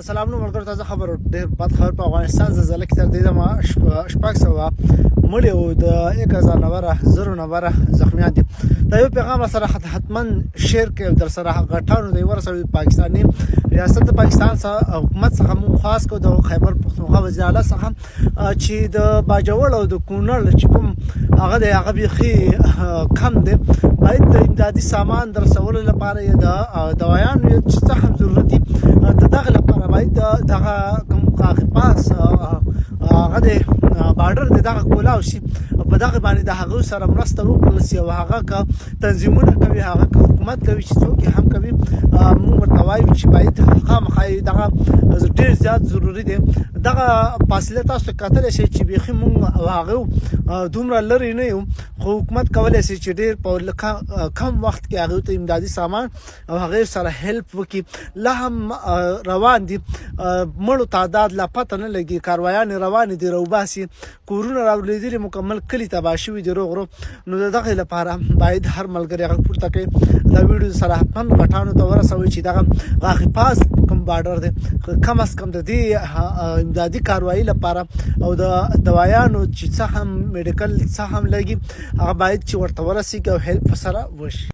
سلام نو ملګرو تازه خبر ډېر بد خبر په افغانستان زلزله کې تر دې دمه شپږ سوه مړي او د 1000 نفره زخمیان دي. دا یو پیغام سره حتما شیر کې در سره غټانو دی ورسوي پاکستاني ریاست پاکستان څخه حکومت څخه مو خاص کو د خیبر پختونخوا وزیر اعلی څخه چې د باجوړ او د کونړ چې کوم هغه بيخي کم دی، باید د امدادي سامان در رسولو لپاره د دوايانو چې څه هم ضرورت دي د دغه لپاره باید دغه کوم پاس هغه د بارډر د دغه کولاو شي په دغه باندې د هغه سره مرسته وکړل شي او هغه کا تنظیمونه کوي، هغه حکومت کوي چې څوک هم کوي. موږ ورته وایو چې باید خامخا دغه ډېر زیات ضروري دی. دغه فاصله تاسو کتلی شئ چې بیخي موږ او هغه دومره لرې نه یو، خو حکومت کولی شي چې ډېر په کم وخت کې هغوی ته امدادي سامان او هغې سره هیلپ وکړي. لا هم روان دي، مړو تعداد لا پته نه لګي، کاروایانې روانې دي راوباسي، کورونه راولېدلي مکمل کلي تباه شوي دي روغ روغ. نو د دغې لپاره باید هر ملګري هغه پورته کوي، دا ویډیو سره حتما غټانو ته ورسوي چې دغه غاښپاس کوم بارډر دی کم از کم د دې امدادي کاروایي لپاره او د دوايانو چې څه هم میډیکل څه هم لګي هغه باید چې ورته ورسیږي او هیلپ سره وشي.